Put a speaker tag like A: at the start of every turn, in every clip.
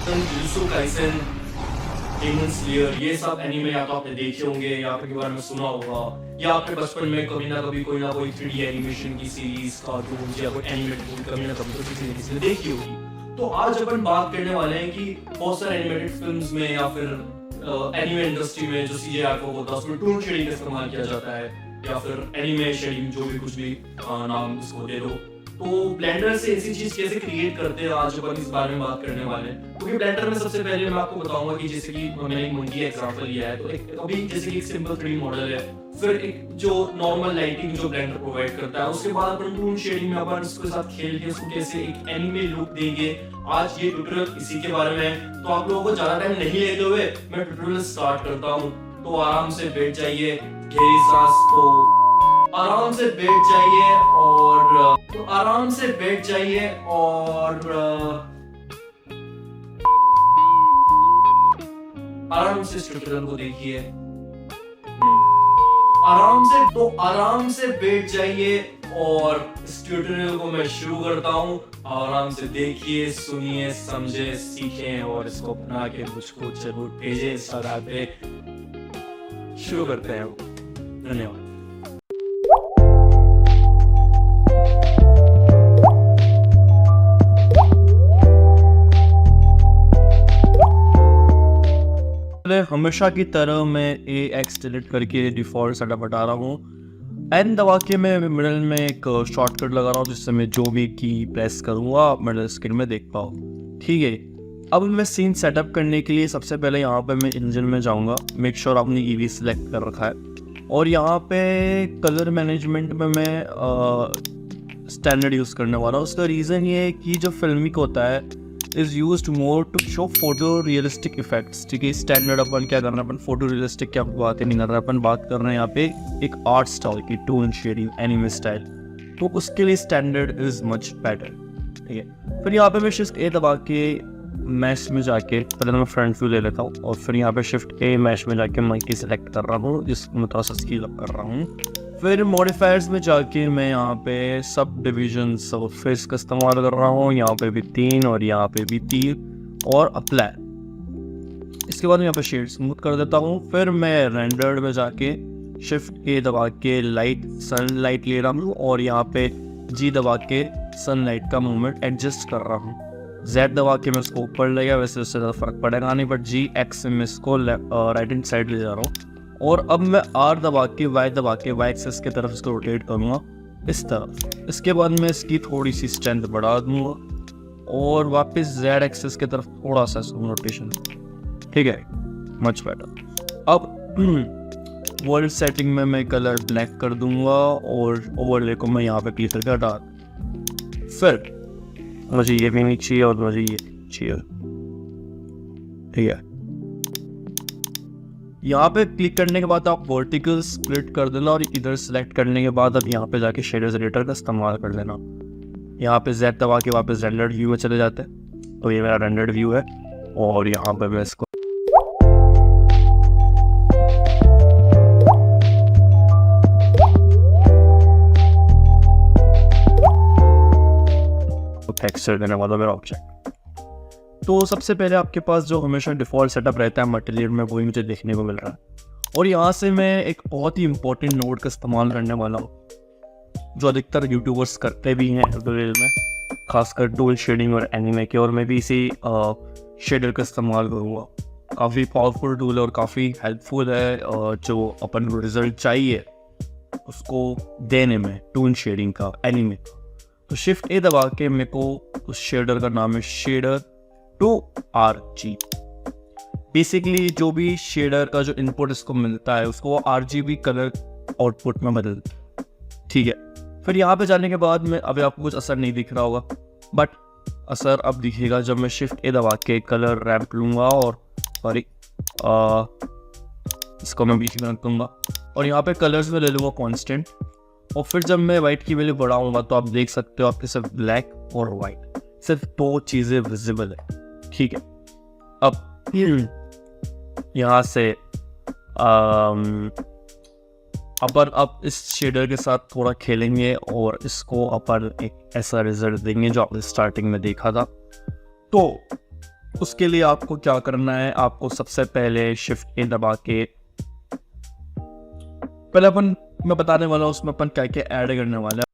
A: Jujutsu Kaisen, daemon slayer, ये सब anime या तो आपने देखे होंगे या आपके बारे में सुना होगा, या आपके बचपन में कभी ना कभी कोई ना कोई 3D एनिमेशन की सीरीज, कार्टून या कोई एनिमेटेड मूवी कभी ना कभी तो किसी ने देखी होगी। तो आज अपन बात करने वाले हैं कि बहुत सारे एनिमेटेड फिल्म्स में या फिर एनिमे इंडस्ट्री में जो CGI को होता है उसमें टून शेडिंग का इस्तेमाल किया जाता है, या फिर एनिमे शेडिंग, जो भी कुछ भी नाम उसको दे दो। तो ब्लेंडर से ऐसी चीज कैसे क्रिएट करते हैं, आज अपन इस बारे में बात करने वाले हैं। क्योंकि ब्लेंडर में सबसे पहले मैं आपको बताऊंगा कि जैसे कि मैंने एक मंकी एग्जांपल लिया है, तो एक अभी जैसे कि एक सिंपल 3D मॉडल है, फिर एक जो नॉर्मल लाइटिंग जो ब्लेंडर प्रोवाइड करता है, उसके बाद अपन टून शेडिंग में अपन उसके साथ खेल के उसको कैसे एक एनिमे लुक देंगे। आज ये ट्यूटोरियल इसी के बारे में है, तो आप लोगों को ज्यादा टाइम नहीं लेते हुए मैं ट्यूटोरियल स्टार्ट करता हूँ। तो आराम से बैठ जाइए, गहरी सांस को आराम से बैठ जाइए और आराम से बैठ जाइए और आराम से इस ट्यूटोरियल को देखिए। आराम से बैठ जाइए और इस ट्यूटोरियल को मैं शुरू करता हूँ। आराम से देखिए, सुनिए, समझे, सीखें और इसको बना के मुझको जरूर भेजें इंस्टाग्राम पे। शुरू करते हैं। धन्यवाद। हमेशा की तरह मैं AX डिलीट करके डिफॉल्ट सेटअप हटा रहा हूँ। N दबा के मैं मिडल में एक शॉर्टकट लगा रहा हूँ, जिससे मैं जो भी की प्रेस करूँगा मिडल स्क्रीन में देख पाऊँ। ठीक है, अब मैं सीन सेटअप करने के लिए सबसे पहले यहाँ पे मैं इंजन में जाऊँगा। मेक श्योर आपने EV सिलेक्ट कर रखा है, और यहाँ पे कलर मैनेजमेंट में मैं स्टैंडर्ड यूज़ करने वाला हूँ। उसका रीज़न ये है कि जो फिल्मिक होता है is used more to show photo realistic effects। ठीक है, स्टैंडर्ड अपन क्या कर रहे हैं, अपन फोटो रियलिस्टिक क्या बात नहीं कर रहे हैं, अपन बात कर रहे हैं यहाँ पे एक आर्ट स्टाइल की, टून शेडिंग, एनिमे स्टाइल। तो उसके लिए स्टैंडर्ड इज मच बेटर। ठीक है, फिर यहाँ पे मैं शिफ्ट A दबा के मैश में जाके पहले मैं फ्रंट व्यू ले लेता हूँ, और फिर यहाँ पे शिफ्ट A मैश में जाके मंकी सेलेक्ट कर रहा हूँ, जिसको मैं थोड़ा सा स्केल अप कर रहा हूँ। फिर मॉडिफायर्स में जाके मैं यहाँ पे सब डिविजन सरफेस का इस्तेमाल कर रहा हूँ। यहाँ पे भी 3 और यहाँ पे भी 3 और अप्लाई। इसके बाद यहाँ पे शेड स्मूथ कर देता हूँ। फिर मैं रेंडर्ड में जाके शिफ्ट A दबा के लाइट सनलाइट ले रहा हूँ, और यहाँ पे G दबा के सनलाइट का मूवमेंट एडजस्ट कर रहा हूँ। Z दबा के मैं इसको ऊपर ले गया, वैसे उससे ज़्यादा फर्क पड़ेगा नहीं, बट G X में इसको राइट हैंड साइड ले जा रहा हूँ। और अब मैं R दबा के Y दबा के Y एक्सेस की तरफ इसको रोटेट करूँगा इस तरफ। इसके बाद मैं इसकी थोड़ी सी स्ट्रेंथ बढ़ा दूँगा और वापस Z एक्सेस की तरफ थोड़ा सा रोटेशन। ठीक है, मच बेटर। अब वर्ल्ड सेटिंग में मैं कलर ब्लैक कर दूँगा और ओवरले को मैं यहाँ पे क्लिक करके हटा। फिर मुझे ये भी नहीं चाहिए और मुझे ये चाहिए। ठीक है, यहाँ पे क्लिक करने के बाद आप वर्टिकल स्प्लिट कर देना, और इधर सेलेक्ट करने के बाद अब यहाँ पे जाके शेडर-टू-रेटर का इस्तेमाल कर लेना। यहाँ पे Z दबा के वापस रेंडर्ड व्यू में चले जाते हैं। तो ये मेरा रेंडर्ड व्यू है, और यहाँ पे मैं इसको टेक्सचर देने वाला मेरा ऑब्जेक्ट। तो सबसे पहले आपके पास जो हमेशा डिफ़ॉल्ट सेटअप रहता है मटेरियल में, वही मुझे देखने को मिल रहा है। और यहाँ से मैं एक बहुत ही इंपॉर्टेंट नोड का इस्तेमाल करने वाला हूँ, जो अधिकतर यूट्यूबर्स करते भी हैं ट्यूटोरियल में, खासकर टूल शेडिंग और एनिमे के। और मैं भी इसी शेडर का इस्तेमाल करूँगा। काफ़ी पावरफुल टूल है और काफ़ी हेल्पफुल है, जो अपन को रिजल्ट चाहिए उसको देने में, टून शेडिंग का, एनिमे का। तो शिफ्ट A दबा के मेरे को उस शेडर का नाम है shader-to-RGB। बेसिकली जो भी शेडर का जो इनपुट इसको मिलता है उसको RGB कलर आउटपुट में बदल। ठीक है, फिर यहाँ पे जाने के बाद में अभी आपको कुछ असर नहीं दिख रहा होगा, बट असर अब दिखेगा जब मैं शिफ्ट A दबा के कलर रैंप लूँगा, और सॉरी इसको मैं बीच में रख दूँगा, और यहाँ पे कलर्स में ले लूँगा कांस्टेंट। और फिर जब मैं वाइट की वैल्यू बढ़ाऊंगा तो आप देख सकते हो आपके सिर्फ ब्लैक और वाइट, सिर्फ 2 चीज़ें विजिबल है। ठीक है, अब यहाँ से अपन अब इस शेडर के साथ थोड़ा खेलेंगे और इसको अपन एक ऐसा रिजल्ट देंगे जो आपने स्टार्टिंग में देखा था। तो उसके लिए आपको क्या करना है, आपको सबसे पहले शिफ्ट ए दबा के पहले मैं बताने वाला हूँ उसमें अपन क्या क्या ऐड करने वाला है।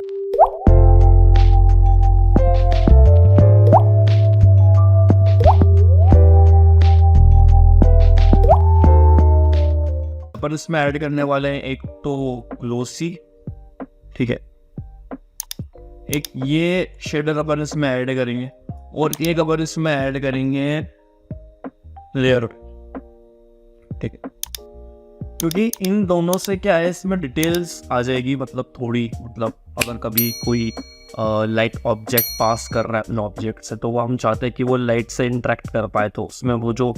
A: अपन इसमें ऐड करने वाले हैं एक तो ग्लोसी, ठीक है, एक ये शेडर अपन इसमें ऐड करेंगे और एक अपन इसमें ऐड करेंगे लेयर, ठीक है, क्योंकि इन दोनों से क्या है इसमें डिटेल्स आ जाएगी, मतलब थोड़ी, मतलब अगर कभी कोई लाइट ऑब्जेक्ट पास कर रहा है अपने ऑब्जेक्ट से तो वो हम चाहते हैं कि वो लाइट से इंटरेक्ट कर पाए, तो उसमें वो जो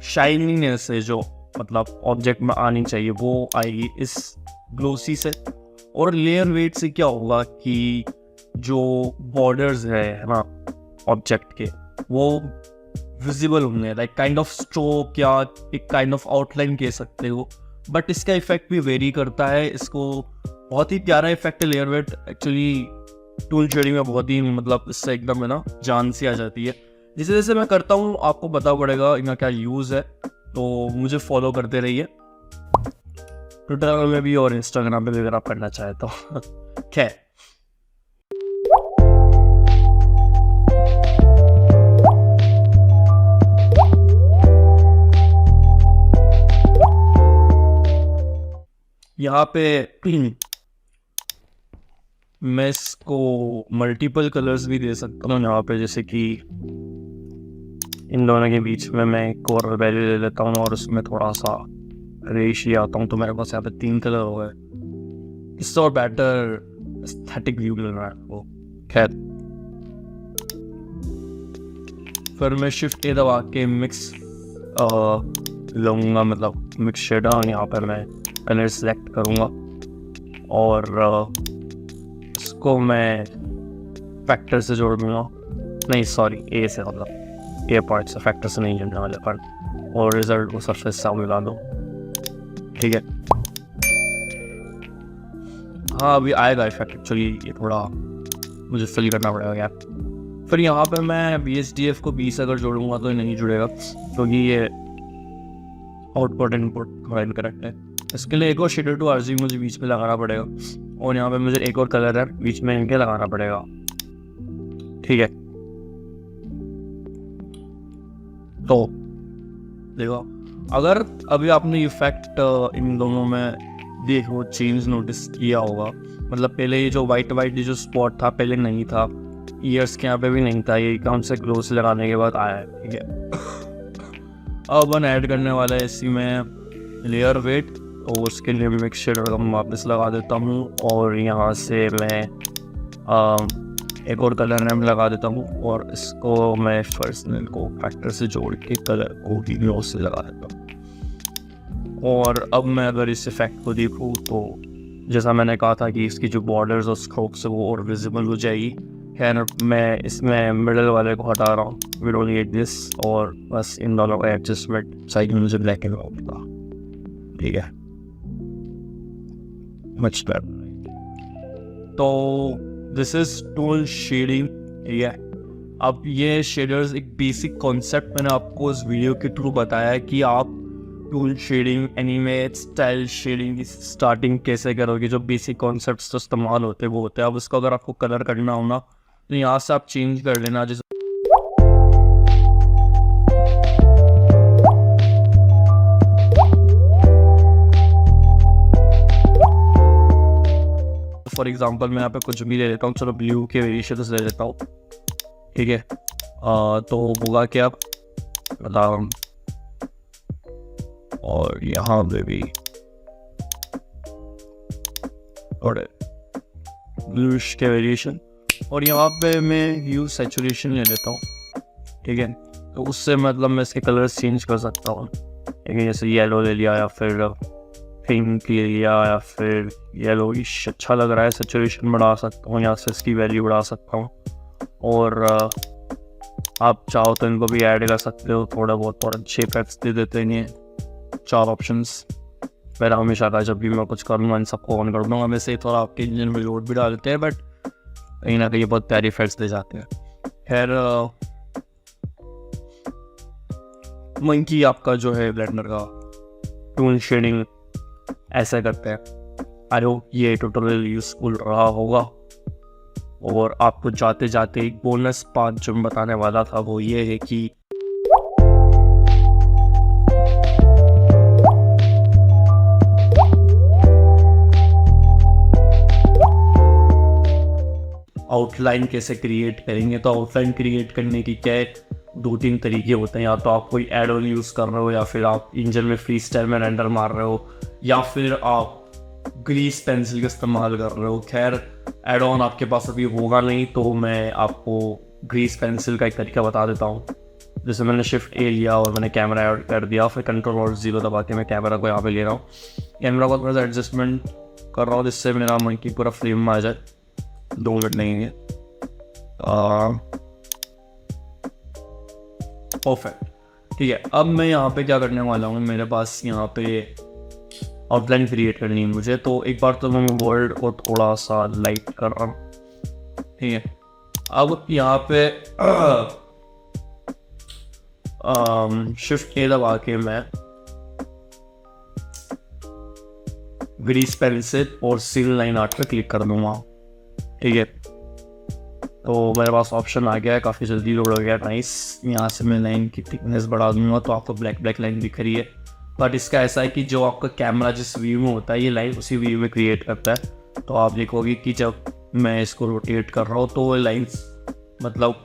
A: शाइनीनेस है जो मतलब ऑब्जेक्ट में आनी चाहिए वो आएगी इस ग्लोसी से। और लेयर वेट से क्या होगा कि जो बॉर्डर्स है ना ऑब्जेक्ट के वो विजिबल होंगे, लाइक काइंड ऑफ स्ट्रोक या एक काइंड ऑफ आउटलाइन कह सकते हो, बट इसका इफेक्ट भी वेरी करता है। इसको बहुत ही प्यारा इफेक्ट है layer wait, actually tool shading में बहुत ही मतलब इससे एकदम है ना जान सी आ जाती है। जिस जैसे मैं करता हूँ आपको पता पड़ेगा इनका क्या यूज़ है, तो मुझे फॉलो करते रहिए ट्विटर में भी और इंस्टाग्राम पे भी अगर आप करना चाहे तो। खैर यहाँ पे मैं इसको मल्टीपल कलर्स भी दे सकता हूँ यहाँ पे, जैसे कि इन दोनों के बीच में मैं एक और वैल्यू ले लेता हूँ और उसमें थोड़ा सा रेशी आता हूँ, तो मेरे पास यहाँ पे 3 कलर हो गए। इससे और बेटर एस्थेटिक व्यू मिल रहा है वो। खैर फिर मैं शिफ्ट ए दबा के मिक्स लूँगा, मतलब मिक्स शेडर, यहाँ पर मैं कलर सेलेक्ट करूँगा और इसको मैं फैक्टर से जोड़ दूँगा, नहीं सॉरी ए से, मतलब ए पॉइंट से, फैक्टर से नहीं जोड़ने वाले पर, और रिजल्ट को सरफेस से मिला दो, ठीक है। हाँ अभी आएगा इफेक्ट, एक्चुअली ये थोड़ा मुझे फिल करना पड़ेगा यार। फिर यहाँ पे मैं BSDF को 20 अगर जोड़ूंगा तो नहीं जुड़ेगा क्योंकि ये आउटपुट इनपुट थोड़ा इनकरेक्ट है। इसके लिए एक और shader-to-RGB मुझे बीच में लगाना पड़ेगा और यहाँ पे मुझे एक और कलर है बीच में इनके लगाना पड़ेगा, ठीक है। तो देखो अगर अभी आपने इफेक्ट इन दोनों में देखो चेंज नोटिस किया होगा, मतलब पहले ये जो वाइट जो स्पॉट था पहले नहीं था, ईयर्स के यहाँ पे भी नहीं था, ये अकाउंट से ग्लोस लगाने के बाद आया है, ठीक है। अब वन ऐड करने वाला है इसी में लेयर वेट, तो उसके लिए मैं शेडर मैं वापस लगा देता हूँ और यहाँ से मैं एक और कलर नेम लगा देता हूँ और इसको मैं पर्सनल को फैक्टर से जोड़ के कलर को भी ग्लोस से लगा देता हूँ। और अब मैं अगर इस इफेक्ट को देखूँ तो जैसा मैंने कहा था कि इसकी जो बॉर्डर्स और स्ट्रोक्स है वो और विजिबल हो जाएगी। खैर मैं इसमें मिडल वाले को हटा रहा हूँ, वी डोंट नीड दिस, और बस इन दोनों का एडजस्टमेंट साइड में मुझे ब्लैक एंड व्हाइट था, ठीक है, मच बेटर। तो दिस इज टूल शेडिंग, ठीक है। अब ये शेडर्स एक बेसिक कॉन्सेप्ट मैंने आपको इस वीडियो के थ्रू बताया है कि आप tool shading, animate, style shading की स्टार्टिंग कैसे करोगे, जो बेसिक कॉन्सेप्ट्स तो इस्तेमाल होते हैं वो होते हैं। अब इसको अगर आपको कलर करना हो ना तो यहाँ से आप चेंज कर लेना, जैसे फॉर एग्जांपल मैं यहाँ पे कुछ भी ले लेता हूँ, चलो ब्लू के वेरिएशन से ले लेता हूँ, ठीक है। तो होगा क्या बताओ, और यहाँ पे भी थोड़े ब्लूइश के वेरिएशन, और यहाँ पे मैं ह्यूज सैचुरेशन ले लेता हूँ, ठीक है। तो उससे मतलब मैं इसके कलर्स चेंज कर सकता हूँ, ठीक है, जैसे येलो ले लिया या फिर पिंक ले लिया या फिर येलो अच्छा लग रहा है, सैचुरेशन बढ़ा सकता हूँ, यहाँ से इसकी वैल्यू बढ़ा सकता हूँ, और आप चाहो तो इनको भी ऐड कर सकते हो, थोड़ा बहुत और अच्छे इफेक्ट्स दे देते हैं। 4 ऑप्शंस मेरा हमेशा था, जब भी मैं कुछ करूँगा इन सबको ऑन कर दूँगा। वैसे थोड़ा आपके इंजन में लोड भी डालते हैं बट कहीं ना कहीं बहुत प्यारी इफेक्ट्स दे जाते हैं। खैर मंकी आपका जो है ब्लेंडर का टून शेडिंग ऐसा करते हैं। आई होप ये ट्यूटोरियल यूजफुल रहा होगा। और आपको जाते जाते एक बोनस पार्ट जो मैं बताने वाला था वो ये है कि आउटलाइन कैसे क्रिएट करेंगे। तो आउटलाइन क्रिएट करने की क्या है, 2-3 तरीके होते हैं। या तो आप कोई एड ऑन यूज़ कर रहे हो, या फिर आप इंजन में फ्री स्टाइल में रेंडर मार रहे हो, या फिर आप ग्रीस पेंसिल का इस्तेमाल कर रहे हो। खैर एड ऑन आपके पास अभी होगा नहीं, तो मैं आपको ग्रीस पेंसिल का एक तरीका बता देता हूँ। जैसे मैंने शिफ्ट ए लिया और मैंने कैमरा ऐड कर दिया, फिर कंट्रोल+0 दबा के मैं कैमरा को यहाँ पे ले रहा हूँ। कैमरा को थोड़ा सा एडजस्टमेंट कर रहा हूँ जिससे मेरा मंकी पूरा फ्रेम में आ जाए। 2 मिनट लगेंगे। परफेक्ट, ठीक है। अब मैं यहाँ पे क्या करने वाला हूँ, मेरे पास यहाँ पे आउटलाइन क्रिएट करनी है मुझे। तो एक बार तो मैं वर्ल्ड को थोड़ा सा लाइट कर रहा हूँ, ठीक है। अब यहाँ पे शिफ्ट ए दबा के मैं ग्रीस पेंसिल और सील लाइन आर्ट पे क्लिक कर दूंगा, ठीक है। तो मेरे पास ऑप्शन आ गया है, काफ़ी जल्दी लोड हो गया, नाइस। यहाँ से मैं लाइन की थिकनेस बढ़ा दूंगा तो आपको ब्लैक लाइन दिख रही है। बट इसका ऐसा है कि जो आपका कैमरा जिस व्यू में होता है, ये लाइन उसी व्यू में क्रिएट करता है। तो आप देखोगे कि जब मैं इसको रोटेट कर रहा हूँ तो वो लाइन्स मतलब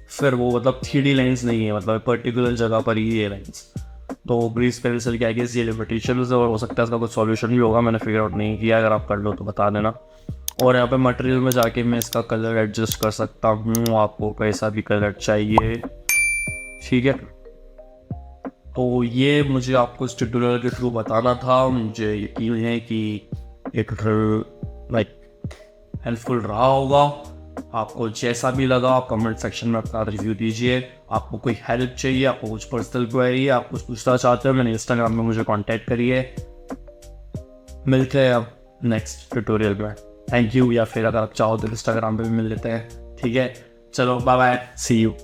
A: फिर वो मतलब 3D लाइन्स नहीं है, मतलब पर्टिकुलर जगह पर ही ये लाइन्स। तो ग्रीस पेंसिल के आगे ये लिमिटेशन है, और हो सकता है इसका कुछ सॉल्यूशन भी होगा, मैंने फिगर आउट नहीं किया। अगर आप कर लो तो बता देना। और यहाँ पे मटेरियल में जाके मैं इसका कलर एडजस्ट कर सकता हूँ, आपको कैसा भी कलर चाहिए, ठीक है। तो ये मुझे आपको इस ट्यूटोरियल के थ्रू बताना था। मुझे यकीन है कि ये ट्यूटोरियल लाइक हेल्पफुल रहा होगा। आपको जैसा भी लगा आप कमेंट सेक्शन में अपना रिव्यू दीजिए। आपको कोई हेल्प चाहिए, आपको कुछ पर्सनल क्वेरी है, आप कुछ पूछना चाहते हो, मैंने इंस्टाग्राम में मुझे कांटेक्ट करिए। मिलते हैं अब नेक्स्ट ट्यूटोरियल में। Thank you. या फिर अगर आप चाहो तो इंस्टाग्राम पे भी मिल लेते हैं, ठीक है। चलो बाय बाय, सी यू।